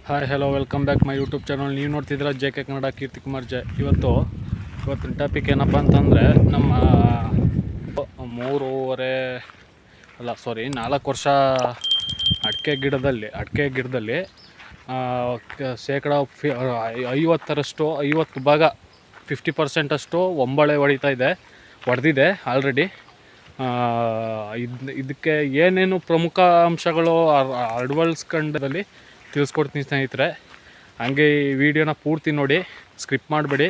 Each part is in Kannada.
Hi hello welcome back my YouTube channel. ನೀವು ನೋಡ್ತಿದ್ದೀರಾ ಜೆ ಕೆ ಕನ್ನಡ ಕೀರ್ತಿ ಕುಮಾರ್ ಜೆ. ಇವತ್ತಿನ ಟಾಪಿಕ್ ಏನಪ್ಪ ಅಂತಂದರೆ, ನಮ್ಮ 4 ವರ್ಷ ಅಡಿಕೆ ಗಿಡದಲ್ಲಿ ಶೇಕಡ 50 ಭಾಗ 50% ಒಂಬಳೆ ಹೊಡೆದಿದೆ ಆಲ್ರೆಡಿ. ಇದಕ್ಕೆ ಏನೇನು ಪ್ರಮುಖ ಅಂಶಗಳು ಅಳವಡಿಸ್ಕೊಂಡಲ್ಲಿ ತಿಳಿಸ್ಕೊಡ್ತೀನಿ ಸ್ನೇಹಿತರೆ. ಹಂಗೆ ಈ ವಿಡಿಯೋನ ಪೂರ್ತಿ ನೋಡಿ, ಸ್ಕ್ರಿಪ್ಟ್ ಮಾಡಬೇಡಿ.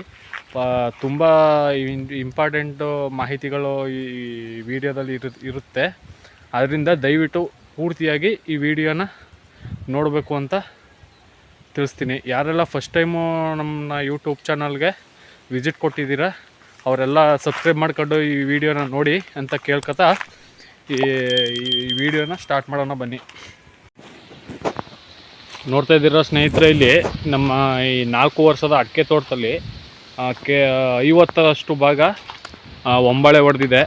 ತುಂಬ ಇಂಪಾರ್ಟೆಂಟು ಮಾಹಿತಿಗಳು ಈ ವಿಡಿಯೋದಲ್ಲಿ ಇರುತ್ತೆ. ಅದರಿಂದ ದಯವಿಟ್ಟು ಪೂರ್ತಿಯಾಗಿ ಈ ವಿಡಿಯೋನ ನೋಡಬೇಕು ಅಂತ ತಿಳಿಸ್ತೀನಿ. ಯಾರೆಲ್ಲ ಫಸ್ಟ್ ಟೈಮು ನಮ್ಮ ಯೂಟ್ಯೂಬ್ ಚಾನಲ್ಗೆ ವಿಸಿಟ್ ಕೊಟ್ಟಿದ್ದೀರಾ ಅವರೆಲ್ಲ ಸಬ್ಸ್ಕ್ರೈಬ್ ಮಾಡ್ಕೊಂಡು ಈ ವಿಡಿಯೋನ ನೋಡಿ ಅಂತ ಕೇಳ್ಕೊತಾ ಈ ವಿಡಿಯೋನ ಸ್ಟಾರ್ಟ್ ಮಾಡೋಣ ಬನ್ನಿ. ನೋಡ್ತಾ ಇದ್ದೀರ ಸ್ನೇಹಿತರೆ, ಇಲ್ಲಿ ನಮ್ಮ ಈ 4 ವರ್ಷದ ಅಡಿಕೆ ತೋಟದಲ್ಲಿ 50ರಷ್ಟು ಭಾಗ ಒಂಬಳೆ ಹೊಡೆದಿದೆ.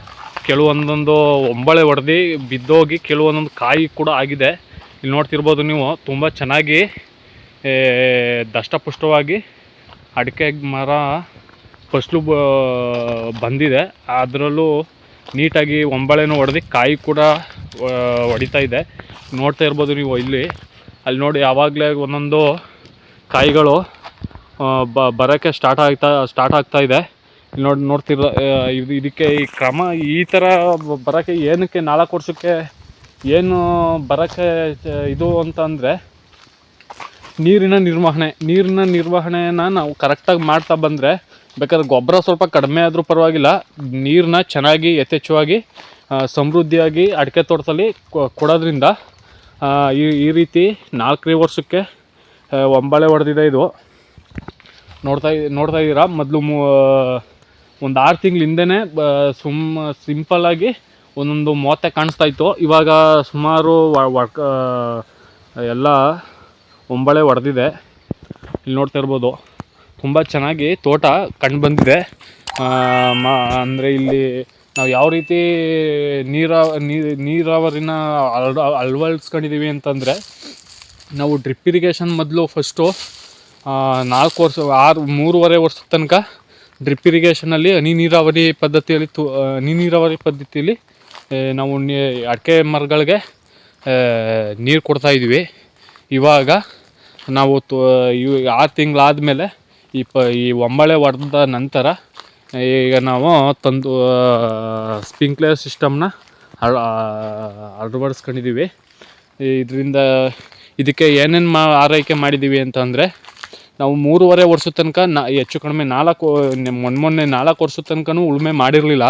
ಕೆಲವೊಂದೊಂದು ಒಂಬಳೆ ಹೊಡೆದು ಬಿದ್ದೋಗಿ ಕೆಲವೊಂದೊಂದು ಕಾಯಿ ಕೂಡ ಆಗಿದೆ. ಇಲ್ಲಿ ನೋಡ್ತಿರ್ಬೋದು ನೀವು, ತುಂಬ ಚೆನ್ನಾಗಿ ದಷ್ಟಪುಷ್ಟವಾಗಿ ಅಡಿಕೆ ಮರ ಫಸಲು ಬಂದಿದೆ. ಅದರಲ್ಲೂ ನೀಟಾಗಿ ಒಂಬಳೆನೂ ಹೊಡೆದು ಕಾಯಿ ಕೂಡ ಹೊಡಿತಾ ಇದೆ. ನೋಡ್ತಾ ಇರ್ಬೋದು ನೀವು, ಅಲ್ಲಿ ನೋಡಿ ಆವಾಗಲೇ ಒಂದೊಂದು ಕಾಯಿಗಳು ಬರೋಕ್ಕೆ ಸ್ಟಾರ್ಟ್ ಆಗ್ತಾ ಇದೆ. ಇಲ್ಲಿ ನೋಡ್ತಿರೋ ಇದಕ್ಕೆ ಈ ಕ್ರಮ ಈ ಥರ ಬರೋಕ್ಕೆ ಏನಕ್ಕೆ 4 ವರ್ಷಕ್ಕೆ ಏನು ಬರೋಕ್ಕೆ ಇದು ಅಂತಂದರೆ, ನೀರಿನ ನಿರ್ವಹಣೆನ ನಾವು ಕರೆಕ್ಟಾಗಿ ಮಾಡ್ತಾ ಬಂದರೆ, ಬೇಕಾದ್ರೆ ಗೊಬ್ಬರ ಸ್ವಲ್ಪ ಕಡಿಮೆ ಆದರೂ ಪರವಾಗಿಲ್ಲ, ನೀರನ್ನ ಚೆನ್ನಾಗಿ ಯಥೇಚ್ಛವಾಗಿ ಸಮೃದ್ಧಿಯಾಗಿ ಅಡಿಕೆ ತೋಟದಲ್ಲಿ ಕೊಡೋದ್ರಿಂದ ಈ ರೀತಿ 4 ವರ್ಷಕ್ಕೆ ಒಂಬಳೆ ಹೊಡೆದಿದೆ. ಇದು ನೋಡ್ತಾ ಇದ್ದೀರಾ. ಮೊದಲು ಒಂದು 6 ತಿಂಗಳ ಹಿಂದೆಯೇ ಸಿಂಪಲ್ಲಾಗಿ ಒಂದೊಂದು ಮೊತ್ತೆ ಕಾಣಿಸ್ತಾ ಇತ್ತು. ಇವಾಗ ಸುಮಾರು ಎಲ್ಲ ಒಂಬಳೆ ಹೊಡೆದಿದೆ. ಇಲ್ಲಿ ನೋಡ್ತಾ ಇರ್ಬೋದು, ತುಂಬ ಚೆನ್ನಾಗಿ ತೋಟ ಕಂಡು ಬಂದಿದೆ. ಅಂದರೆ ಇಲ್ಲಿ ನಾವು ಯಾವ ರೀತಿ ನೀರಾವರಿನ ಅಳವಡಿಸ್ಕೊಂಡಿದ್ದೀವಿ ಅಂತಂದರೆ, ನಾವು ಡ್ರಿಪ್ ಇರಿಗೇಷನ್ ಮೊದಲು ಫಸ್ಟು 3.5 ವರ್ಷದ ತನಕ ಡ್ರಿಪ್ ಇರಿಗೇಷನಲ್ಲಿ ಹನಿ ನೀರಾವರಿ ಪದ್ಧತಿಯಲ್ಲಿ ನಾವು ಅಡಿಕೆ ಮರಗಳಿಗೆ ನೀರು ಕೊಡ್ತಾಯಿದ್ವಿ. ಇವಾಗ ನಾವು 6 ತಿಂಗಳಾದಮೇಲೆ ಈ ಒಂಬಳೆ ಹೊಡೆದ ನಂತರ ಈಗ ನಾವು ತಂದು ಸ್ಪ್ರಿಂಕ್ಲರ್ ಸಿಸ್ಟಮ್ನ ಅಳವಡಿಸ್ಕೊಂಡಿದ್ದೀವಿ. ಇದಕ್ಕೆ ಏನೇನು ಆರೈಕೆ ಮಾಡಿದ್ದೀವಿ ಅಂತಂದರೆ, ನಾವು 3.5 ವರ್ಷದ ತನಕ ಹೆಚ್ಚು ಕಡಿಮೆ ಮೊನ್ನೆ 4 ವರ್ಷದ ತನಕನೂ ಉಳುಮೆ ಮಾಡಿರಲಿಲ್ಲ.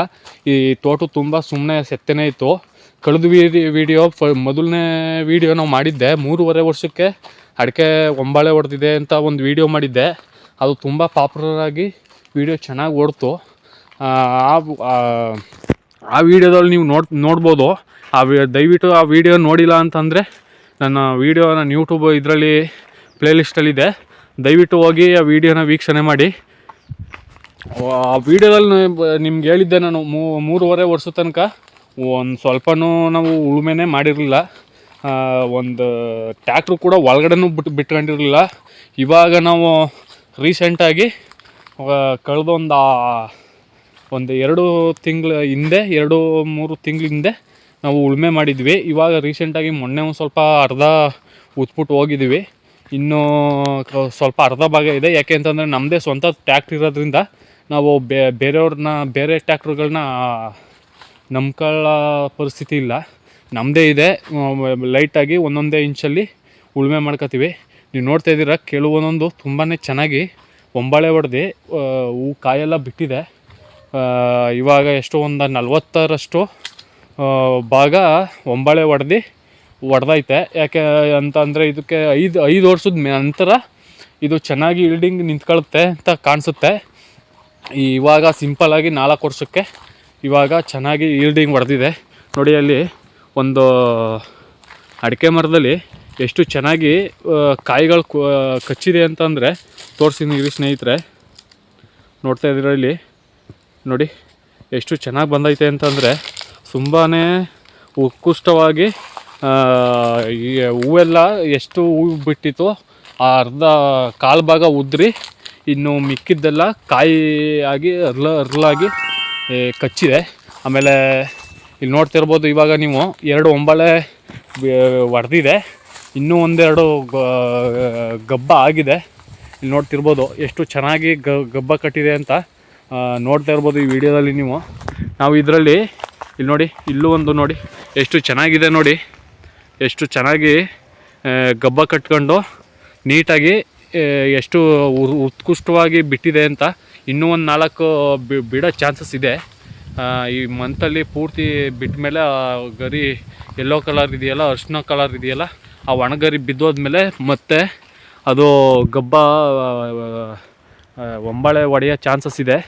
ಈ ತೋಟ ತುಂಬ ಸುಮ್ಮನೆ ಸೆತ್ತನೇ ಇತ್ತು. ಕಳೆದ ಮೊದಲನೇ ವಿಡಿಯೋ ನಾವು ಮಾಡಿದ್ದೆ, 3.5 ವರ್ಷಕ್ಕೆ ಅಡಿಕೆ ಒಂಬಳೆ ಹೊಡೆದಿದೆ ಅಂತ ಒಂದು ವಿಡಿಯೋ ಮಾಡಿದ್ದೆ. ಅದು ತುಂಬ ಪಾಪ್ಯುಲರ್ ಆಗಿ ವಿಡಿಯೋ ಚೆನ್ನಾಗಿ ಓಡ್ತು. ಆ ವಿಡಿಯೋದಲ್ಲಿ ನೀವು ನೋಡ್ಬೋದು. ದಯವಿಟ್ಟು ಆ ವಿಡಿಯೋ ನೋಡಿಲ್ಲ ಅಂತಂದರೆ ನನ್ನ ಯೂಟ್ಯೂಬ್ ಇದರಲ್ಲಿ ಪ್ಲೇಲಿಸ್ಟಲ್ಲಿದೆ, ದಯವಿಟ್ಟು ಹೋಗಿ ಆ ವಿಡಿಯೋನ ವೀಕ್ಷಣೆ ಮಾಡಿ. ಆ ವಿಡಿಯೋದಲ್ಲಿ ನಿಮ್ಗೆ ಹೇಳಿದ್ದೆ, ನಾನು 3.5 ವರ್ಷದ ತನಕ ಒಂದು ಸ್ವಲ್ಪನೂ ನಾವು ಉಳುಮೆನೇ ಮಾಡಿರಲಿಲ್ಲ. ಒಂದು ಟ್ಯಾಕ್ಟ್ರು ಕೂಡ ಒಳಗಡೆನೂ ಬಿಟ್ಕೊಂಡಿರಲಿಲ್ಲ. ಇವಾಗ ನಾವು ರೀಸೆಂಟಾಗಿ ಕಳೆದ ಒಂದು 2-3 ತಿಂಗಳ ಹಿಂದೆ ನಾವು ಉಳುಮೆ ಮಾಡಿದ್ವಿ. ಇವಾಗ ರೀಸೆಂಟಾಗಿ ಮೊನ್ನೆ ಒಂದು ಸ್ವಲ್ಪ ಅರ್ಧ ಉತ್ಬಿಟ್ಟು ಹೋಗಿದ್ದೀವಿ. ಇನ್ನೂ ಸ್ವಲ್ಪ ಅರ್ಧ ಭಾಗ ಇದೆ. ಯಾಕೆ ಅಂತಂದರೆ ನಮ್ಮದೇ ಸ್ವಂತ ಟ್ಯಾಕ್ಟ್ರ್ ಇರೋದ್ರಿಂದ ನಾವು ಬೇರೆ ಟ್ಯಾಕ್ಟ್ರುಗಳನ್ನ ನಂಬ್ಕೊಳ್ಳೋ ಪರಿಸ್ಥಿತಿ ಇಲ್ಲ. ನಮ್ಮದೇ ಇದೆ. ಲೈಟಾಗಿ ಒಂದೊಂದೇ ಇಂಚಲ್ಲಿ ಉಳುಮೆ ಮಾಡ್ಕೊತೀವಿ. ನೀವು ನೋಡ್ತಾ ಇದ್ದೀರ, ಕೆಲವೊಂದೊಂದು ತುಂಬಾ ಚೆನ್ನಾಗಿ ಒಂಬಳೆ ಹೊಡೆದು ಹೂ ಕಾಯೆಲ್ಲ ಬಿಟ್ಟಿದೆ. ಇವಾಗ ಎಷ್ಟೋ ಒಂದು 40ರಷ್ಟು ಭಾಗ ಒಂಬಳೆ ಹೊಡೆದೈತೆ. ಯಾಕೆ ಅಂತಂದರೆ, ಇದಕ್ಕೆ 5 ವರ್ಷದ ನಂತರ ಇದು ಚೆನ್ನಾಗಿ ಈಲ್ಡಿಂಗ್ ನಿಂತ್ಕೊಳ್ಳುತ್ತೆ ಅಂತ ಕಾಣಿಸುತ್ತೆ. ಇವಾಗ ಸಿಂಪಲ್ಲಾಗಿ 4 ವರ್ಷಕ್ಕೆ ಇವಾಗ ಚೆನ್ನಾಗಿ ಈಲ್ಡಿಂಗ್ ಹೊಡೆದಿದೆ. ನೋಡಿ, ಅಲ್ಲಿ ಒಂದು ಅಡಿಕೆ ಮರದಲ್ಲಿ ಎಷ್ಟು ಚೆನ್ನಾಗಿ ಕಾಯಿಗಳು ಕಚ್ಚಿದೆ ಅಂತಂದರೆ ತೋರಿಸ್ತೀನಿ ಸ್ನೇಹಿತರೆ. ನೋಡ್ತಾ ಇದ್ದೀರ, ಇಲ್ಲಿ ನೋಡಿ ಎಷ್ಟು ಚೆನ್ನಾಗಿ ಬಂದೈತೆ ಅಂತಂದರೆ, ತುಂಬಾ ಉತ್ಕೃಷ್ಟವಾಗಿ ಈ ಹೂವೆಲ್ಲ ಎಷ್ಟು ಹೂವು ಬಿಟ್ಟಿತ್ತು ಅರ್ಧ ಕಾಲು ಭಾಗ ಉದ್ರಿ ಇನ್ನು ಮಿಕ್ಕಿದ್ದೆಲ್ಲ ಕಾಯಿ ಆಗಿ ಅರ್ಲಾಗಿ ಕಚ್ಚಿದೆ. ಆಮೇಲೆ ಇಲ್ಲಿ ನೋಡ್ತಿರ್ಬೋದು ಇವಾಗ ನೀವು 2 ಒಂಬಳೆ ಹೊಡೆದಿದೆ, ಇನ್ನೂ ಒಂದೆರಡು ಗಬ್ಬ ಆಗಿದೆ. ಇಲ್ಲಿ ನೋಡ್ತಿರ್ಬೋದು ಎಷ್ಟು ಚೆನ್ನಾಗಿ ಗಬ್ಬ ಕಟ್ಟಿದೆ ಅಂತ ನೋಡ್ತಾ ಇರ್ಬೋದು ಈ ವಿಡಿಯೋದಲ್ಲಿ ನೀವು. ನಾವು ಇದರಲ್ಲಿ ಇಲ್ಲಿ ನೋಡಿ, ಇಲ್ಲೂ ಒಂದು ನೋಡಿ ಎಷ್ಟು ಚೆನ್ನಾಗಿದೆ ನೋಡಿ, ಎಷ್ಟು ಚೆನ್ನಾಗಿ ಗಬ್ಬ ಕಟ್ಕೊಂಡು ನೀಟಾಗಿ ಎಷ್ಟು ಉತ್ಕೃಷ್ಟವಾಗಿ ಬಿಟ್ಟಿದೆ ಅಂತ. ಇನ್ನೂ ಒಂದು 4 ಬಿಡೋ ಚಾನ್ಸಸ್ ಇದೆ. ಈ ಮಂತಲ್ಲಿ ಪೂರ್ತಿ ಬಿಟ್ಟ ಮೇಲೆ ಗರಿ ಯೆಲ್ಲೋ ಕಲರ್ ಇದೆಯಲ್ಲ, ಅರ್ಶಿನ ಕಲರ್ ಇದೆಯಲ್ಲ, ಆ ಒಣಗರಿ ಬಿದ್ದೋದ್ಮೇಲೆ ಮತ್ತೆ ಅದು ಗಬ್ಬ ಒಂಬಳೆ ಹೊಡೆಯೋ ಚಾನ್ಸಸ್ ಇದೆ.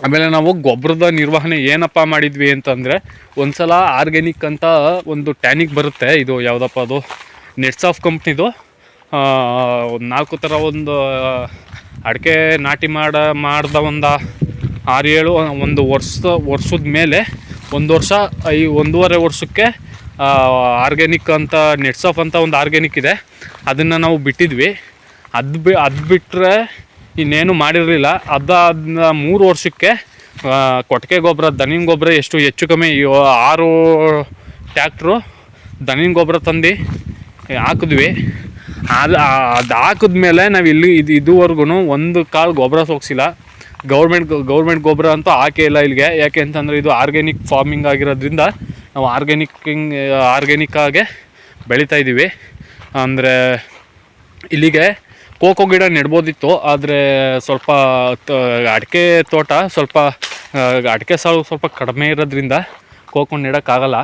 ಆಮೇಲೆ ನಾವು ಗೊಬ್ಬರದ ನಿರ್ವಹಣೆ ಏನಪ್ಪ ಮಾಡಿದ್ವಿ ಅಂತಂದರೆ, ಒಂದು ಸಲ ಆರ್ಗ್ಯಾನಿಕ್ ಅಂತ ಒಂದು ಟ್ಯಾನಿಕ್ ಬರುತ್ತೆ, ಇದು ಯಾವುದಪ್ಪ ಅದು ನೆಟ್ಸ್ ಆಫ್ ಕಂಪ್ನಿದು. 4 ಥರ ಒಂದು ಅಡಿಕೆ ನಾಟಿ ಮಾಡ್ದ ಒಂದು 6-7 ಒಂದು ವರ್ಷದ ಮೇಲೆ 1 ವರ್ಷ 1.5 ವರ್ಷಕ್ಕೆ ಆರ್ಗ್ಯಾನಿಕ್ ಅಂತ ನೆಟ್ಸ್ ಆಫ್ ಅಂತ ಒಂದು ಆರ್ಗ್ಯಾನಿಕ್ ಇದೆ, ಅದನ್ನು ನಾವು ಬಿಟ್ಟಿದ್ವಿ. ಅದು ಬಿಟ್ಟರೆ ಇನ್ನೇನು ಮಾಡಿರಲಿಲ್ಲ. ಅದನ್ನ 3 ವರ್ಷಕ್ಕೆ ಕೊಟ್ಟಿಗೆ ಗೊಬ್ಬರ, ದನಿನ ಗೊಬ್ಬರ ಹೆಚ್ಚು ಕಮ್ಮಿ 6 ಟ್ಯಾಕ್ಟ್ರು ದನಿನ ಗೊಬ್ಬರ ತಂದು ಹಾಕಿದ್ವಿ. ಅದು ಹಾಕಿದ್ಮೇಲೆ ನಾವು ಇದುವರೆಗೂ ಒಂದು ಕಾಳು ಗೊಬ್ಬರ ಸೋಗಿಸಿಲ್ಲ. ಗೌರ್ಮೆಂಟ್ ಗೊಬ್ಬರ ಅಂತೂ ಹಾಕೇ ಇಲ್ಲ ಇಲ್ಲಿಗೆ. ಯಾಕೆ ಅಂತಂದರೆ ಇದು ಆರ್ಗ್ಯಾನಿಕ್ ಫಾರ್ಮಿಂಗ್ ಆಗಿರೋದ್ರಿಂದ ನಾವು ಆರ್ಗ್ಯಾನಿಕ್ಕಾಗೆ ಬೆಳೀತಾ ಇದ್ದೀವಿ. ಅಂದರೆ ಇಲ್ಲಿಗೆ ಕೋಕೋ ಗಿಡ ನೆಡ್ಬೋದಿತ್ತು, ಆದರೆ ಸ್ವಲ್ಪ ಅಡಿಕೆ ತೋಟ ಸ್ವಲ್ಪ ಅಡಿಕೆ ಸಾಲು ಸ್ವಲ್ಪ ಕಡಿಮೆ ಇರೋದ್ರಿಂದ ಕೋಕೋ ನೆಡೋಕ್ಕಾಗಲ್ಲ.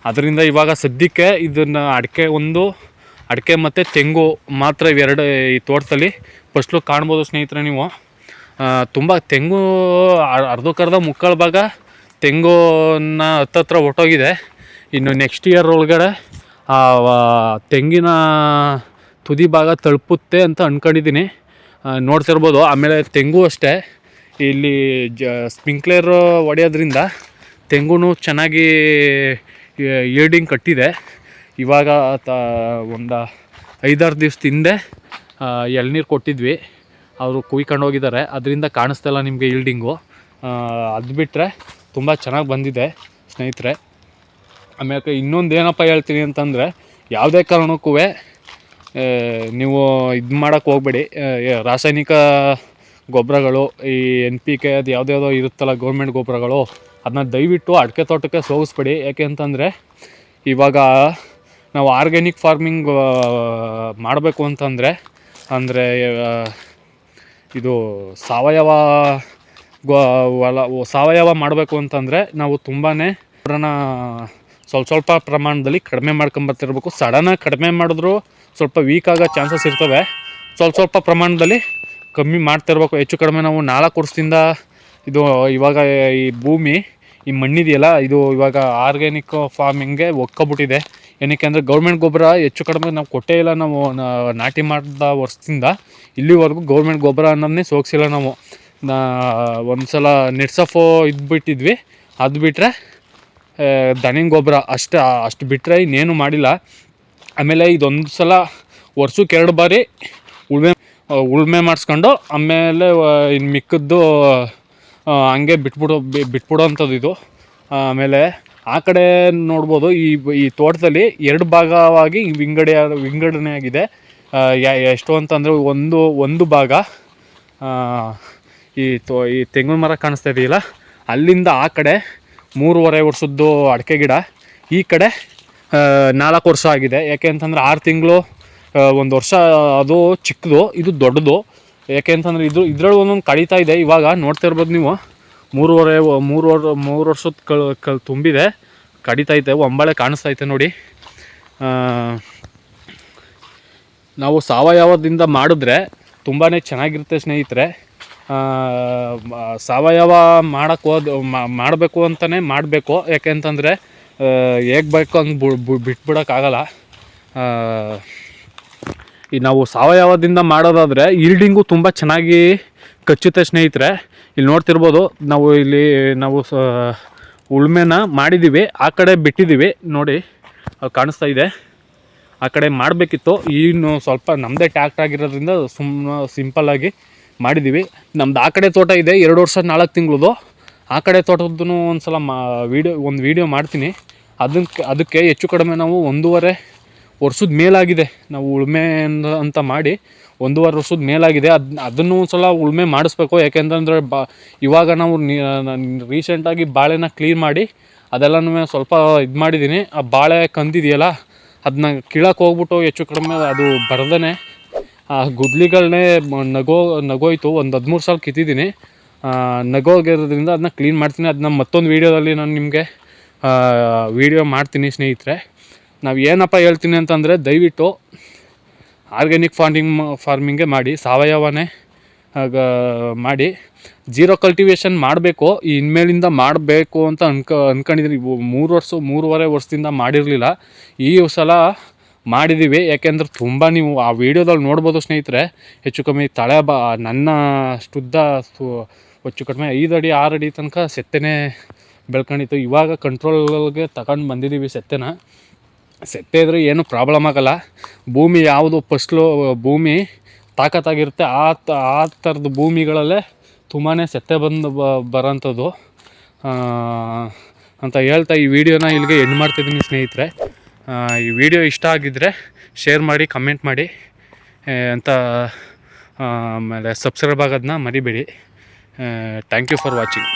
ಅದರಿಂದ ಇವಾಗ ಸದ್ಯಕ್ಕೆ ಇದನ್ನು ಅಡಿಕೆ ಮತ್ತು ತೆಂಗು ಮಾತ್ರ ಇವೆರಡು ಈ ತೋಟದಲ್ಲಿ ಫಸ್ಲು ಕಾಣ್ಬೋದು ಸ್ನೇಹಿತರೆ ನೀವು. ತುಂಬ ತೆಂಗು ಅರ್ಧಕ್ಕರ್ಧ ಮುಕ್ಕಾಲು ಭಾಗ ತೆಂಗುನ ಹತ್ತತ್ರ ಹೊಟ್ಟೋಗಿದೆ. ಇನ್ನು ನೆಕ್ಸ್ಟ್ ಇಯರ್ ಒಳಗಡೆ ತೆಂಗಿನ ತುದಿ ಭಾಗ ತಲುಪುತ್ತೆ ಅಂತ ಅಂದ್ಕೊಂಡಿದ್ದೀನಿ, ನೋಡ್ತಿರ್ಬೋದು. ಆಮೇಲೆ ತೆಂಗು ಅಷ್ಟೇ, ಇಲ್ಲಿ ಸ್ಪ್ರಿಂಕ್ಲರ್ ಹೊಡೆಯೋದ್ರಿಂದ ತೆಂಗು ಚೆನ್ನಾಗಿ ಈಲ್ಡಿಂಗ್ ಕಟ್ಟಿದೆ. ಇವಾಗ ಒಂದು 5-6 ದಿವಸದ ಹಿಂದೆ ಎಳ್ನೀರು ಕೊಟ್ಟಿದ್ವಿ, ಅವರು ಕುಯ್ಕೊಂಡು ಹೋಗಿದ್ದಾರೆ, ಅದರಿಂದ ಕಾಣಿಸ್ತಾಯಿಲ್ಲ ನಿಮಗೆ ಈಲ್ಡಿಂಗು. ಅದು ಬಿಟ್ಟರೆ ತುಂಬ ಚೆನ್ನಾಗಿ ಬಂದಿದೆ ಸ್ನೇಹಿತರೆ. ಆಮೇಲೆ ಇನ್ನೊಂದು ಏನಪ್ಪ ಹೇಳ್ತೀನಿ ಅಂತಂದರೆ, ಯಾವುದೇ ಕಾರಣಕ್ಕೂ ನೀವು ಇದು ಮಾಡೋಕ್ಕೆ ಹೋಗಬೇಡಿ. ರಾಸಾಯನಿಕ ಗೊಬ್ಬರಗಳು, ಈ NPK ಅದು ಯಾವುದ್ಯಾವುದೋ ಇರುತ್ತಲ್ಲ ಗೌರ್ಮೆಂಟ್ ಗೊಬ್ಬರಗಳು, ಅದನ್ನ ದಯವಿಟ್ಟು ಅಡಿಕೆ ತೋಟಕ್ಕೆ ಸೋಗಿಸ್ಬೇಡಿ. ಯಾಕೆ ಅಂತಂದರೆ ಇವಾಗ ನಾವು ಆರ್ಗ್ಯಾನಿಕ್ ಫಾರ್ಮಿಂಗ್ ಮಾಡಬೇಕು ಅಂತಂದರೆ, ಇದು ಸಾವಯವ ಮಾಡಬೇಕು ಅಂತಂದರೆ ನಾವು ತುಂಬಾ ಸ್ವಲ್ಪ ಪ್ರಮಾಣದಲ್ಲಿ ಕಡಿಮೆ ಮಾಡ್ಕೊಂಬರ್ತಿರ್ಬೇಕು. ಸಡನ್ನಾಗಿ ಕಡಿಮೆ ಮಾಡಿದ್ರು ಸ್ವಲ್ಪ ವೀಕ್ ಆಗೋ ಚಾನ್ಸಸ್ ಇರ್ತವೆ. ಸ್ವಲ್ಪ ಪ್ರಮಾಣದಲ್ಲಿ ಕಮ್ಮಿ ಮಾಡ್ತಿರ್ಬೇಕು. ಹೆಚ್ಚು ಕಡಿಮೆ ನಾವು 4 ವರ್ಷದಿಂದ ಇದು ಇವಾಗ ಈ ಭೂಮಿ, ಈ ಮಣ್ಣಿದೆಯಲ್ಲ, ಇದು ಇವಾಗ ಆರ್ಗ್ಯಾನಿಕ್ ಫಾರ್ಮಿಂಗ್ಗೆ ಒಕ್ಕೊಬಿಟ್ಟಿದೆ. ಏನಕ್ಕೆ ಅಂದರೆ ಗೌರ್ಮೆಂಟ್ ಗೊಬ್ಬರ ಹೆಚ್ಚು ಕಡಿಮೆ ನಾವು ಕೊಟ್ಟೇ ಇಲ್ಲ. ನಾವು ನಾಟಿ ಮಾಡಿದ ವರ್ಷದಿಂದ ಇಲ್ಲಿವರೆಗೂ ಗೌರ್ಮೆಂಟ್ ಗೊಬ್ಬರ ಅನ್ನೋದನ್ನೇ ಸೋಗಿಸಿಲ್ಲ ನಾವು. ಒಂದು ಸಲ ನೆಟ್ಸ್ ಆಫ್ ಇದ್ಬಿಟ್ಟಿದ್ವಿ, ಅದು ಬಿಟ್ಟರೆ ದನಿನ ಗೊಬ್ಬರ ಅಷ್ಟು ಬಿಟ್ಟರೆ ಇನ್ನೇನು ಮಾಡಿಲ್ಲ. ಆಮೇಲೆ ಇದೊಂದು ಸಲ ವರ್ಷಕ್ಕೆ 2 ಬಾರಿ ಉಳುಮೆ ಮಾಡಿಸ್ಕೊಂಡು ಆಮೇಲೆ ಇನ್ನು ಮಿಕ್ಕಿದ್ದು ಹಂಗೆ ಬಿಟ್ಬಿಡೋ ಅಂಥದ್ದು ಇದು. ಆಮೇಲೆ ಆ ಕಡೆ ನೋಡ್ಬೋದು, ಈ ತೋಟದಲ್ಲಿ 2 ಭಾಗವಾಗಿ ವಿಂಗಡಣೆ ಆಗಿದೆ. ಎಷ್ಟು ಅಂತಂದರೆ ಒಂದು ಭಾಗ ಈ ತೆಂಗಿನ ಮರ ಕಾಣಿಸ್ತಾ ಇದೆಯಲ್ಲ, ಅಲ್ಲಿಂದ ಆ ಕಡೆ 3.5 ವರ್ಷದ್ದು ಅಡಿಕೆ ಗಿಡ, ಈ ಕಡೆ 4 ವರ್ಷ ಆಗಿದೆ. ಯಾಕೆ ಅಂತಂದರೆ 6 ತಿಂಗಳು 1 ವರ್ಷ ಅದು ಚಿಕ್ಕದು, ಇದು ದೊಡ್ಡದು. ಯಾಕೆ ಅಂತಂದರೆ ಇದರಲ್ಲಿ ಒಂದೊಂದು ಕಳೀತಾ ಇದೆ. ಇವಾಗ ನೋಡ್ತಾ ಇರ್ಬೋದು ನೀವು, 3 ವರ್ಷದ ತುಂಬಿದೆ, ಕಡಿತೈತೆ, ಒಂಬಳೆ ಕಾಣಿಸ್ತೈತೆ ನೋಡಿ. ನಾವು ಸಾವಯವದಿಂದ ಮಾಡಿದ್ರೆ ತುಂಬಾ ಚೆನ್ನಾಗಿರುತ್ತೆ ಸ್ನೇಹಿತರೆ. ಸಾವಯವ ಮಾಡಬೇಕು ಅಂತಲೇ ಮಾಡಬೇಕು. ಯಾಕೆ ಅಂತಂದರೆ ಹೇಗೆ ಬೇಕು ಹಂಗೆ ಬಿಟ್ಬಿಡೋಕ್ಕಾಗಲ್ಲ. ನಾವು ಸಾವಯವದಿಂದ ಮಾಡೋದಾದರೆ ಈಲ್ಡಿಂಗು ತುಂಬ ಚೆನ್ನಾಗಿ ಕಚ್ಚುತ್ತೆ ಸ್ನೇಹಿತರೆ. ಇಲ್ಲಿ ನೋಡ್ತಿರ್ಬೋದು, ನಾವು ಉಳುಮೆನ ಮಾಡಿದ್ದೀವಿ, ಆ ಕಡೆ ಬಿಟ್ಟಿದ್ದೀವಿ ನೋಡಿ, ಅದು ಕಾಣಿಸ್ತಾ ಇದೆ. ಆ ಕಡೆ ಮಾಡಬೇಕಿತ್ತು. ಇನ್ನು ಸ್ವಲ್ಪ ನಮ್ಮದೇ ಟ್ಯಾಕ್ಟ್ ಆಗಿರೋದ್ರಿಂದ ಸಿಂಪಲ್ಲಾಗಿ ಮಾಡಿದ್ದೀವಿ. ನಮ್ದು ಆ ಕಡೆ ತೋಟ ಇದೆ 2 ವರ್ಷ 4 ತಿಂಗಳದು. ಆ ಕಡೆ ತೋಟದ್ದು ಒಂದು ಸಲ ವೀಡಿಯೋ ಮಾಡ್ತೀನಿ. ಅದಕ್ಕೆ ಹೆಚ್ಚು ಕಡಿಮೆ ನಾವು 1.5 ವರ್ಷದ ಮೇಲಾಗಿದೆ. ನಾವು ಉಳುಮೆ ಅಂತ ಮಾಡಿ 1.5 ವರ್ಷದ ಮೇಲಾಗಿದೆ. ಅದನ್ನು ಒಂದು ಸಲ ಉಳುಮೆ ಮಾಡಿಸ್ಬೇಕು. ಯಾಕೆಂತಂದರೆ ಇವಾಗ ನಾವು ರೀಸೆಂಟಾಗಿ ಬಾಳೆನ ಕ್ಲೀನ್ ಮಾಡಿ ಅದೆಲ್ಲನೂ ಸ್ವಲ್ಪ ಇದು ಮಾಡಿದ್ದೀನಿ. ಆ ಬಾಳೆ ಕಂದಿದೆಯಲ್ಲ ಅದನ್ನ ಕೀಳಕ್ಕೆ ಹೋಗ್ಬಿಟ್ಟು ಹೆಚ್ಚು ಕಡಿಮೆ ಅದು ಬರ್ದೇ ಆ ಗುದ್ಲಿಗಳನ್ನೇ ನಗೋಯ್ತು. ಒಂದು 13 ಸಲ ಕಿತ್ತಿದ್ದೀನಿ. ನಗೋಗಿರೋದ್ರಿಂದ ಅದನ್ನ ಕ್ಲೀನ್ ಮಾಡ್ತೀನಿ. ಅದನ್ನ ಮತ್ತೊಂದು ವೀಡಿಯೋದಲ್ಲಿ ನಾನು ನಿಮಗೆ ವೀಡಿಯೋ ಮಾಡ್ತೀನಿ ಸ್ನೇಹಿತರೆ. ನಾವು ಏನಪ್ಪ ಹೇಳ್ತೀನಿ ಅಂತಂದರೆ, ದಯವಿಟ್ಟು ಆರ್ಗ್ಯಾನಿಕ್ ಫಾರ್ಮಿಂಗೇ ಮಾಡಿ, ಸಾವಯವನೇ ಮಾಡಿ. ಜೀರೋ ಕಲ್ಟಿವೇಷನ್ ಮಾಡಬೇಕು, ಇನ್ಮೇಲಿಂದ ಮಾಡಬೇಕು ಅಂತ ಅಂದ್ಕೊಂಡಿದ್ದೀನಿ. 3.5 ವರ್ಷದಿಂದ ಮಾಡಿರಲಿಲ್ಲ, ಈ ಸಲ ಮಾಡಿದ್ದೀವಿ. ಯಾಕೆಂದ್ರೆ ತುಂಬ ನೀವು ಆ ವೀಡಿಯೋದಲ್ಲಿ ನೋಡ್ಬೋದು ಸ್ನೇಹಿತರೆ. ಹೆಚ್ಚು ಕಮ್ಮಿ ನನ್ನ ಶುದ್ಧ ಹೆಚ್ಚು ಕಡಿಮೆ 5 ಅಡಿ 6 ಅಡಿ ತನಕ ಸೆತ್ತೆನೇ ಬೆಳ್ಕೊಂಡಿತ್ತು. ಇವಾಗ ಕಂಟ್ರೋಲ್ಗೆ ತಗೊಂಡು ಬಂದಿದ್ದೀವಿ ಸೆತ್ತೆ ಇದ್ರೆ ಏನೂ ಪ್ರಾಬ್ಲಮ್ ಆಗೋಲ್ಲ. ಭೂಮಿ ಯಾವುದು ಫಸ್ಲು ಭೂಮಿ ತಾಕತ್ತಾಗಿರುತ್ತೆ ಆ ಥರದ ಭೂಮಿಗಳಲ್ಲೇ ತುಂಬಾ ಸೆತ್ತೆ ಬರೋಂಥದ್ದು ಅಂತ ಹೇಳ್ತಾ ಈ ವಿಡಿಯೋನ ಇಲ್ಲಿಗೆ ಎಂಡ್ ಮಾಡ್ತಿದ್ದೀನಿ ಸ್ನೇಹಿತರೆ. ಈ ವಿಡಿಯೋ ಇಷ್ಟ ಆಗಿದ್ದರೆ ಶೇರ್ ಮಾಡಿ, ಕಮೆಂಟ್ ಮಾಡಿ ಅಂತ ಆಮೇಲೆ ಸಬ್ಸ್ಕ್ರೈಬ್ ಆಗೋದನ್ನ ಮರಿಬೇಡಿ. Thank you for watching.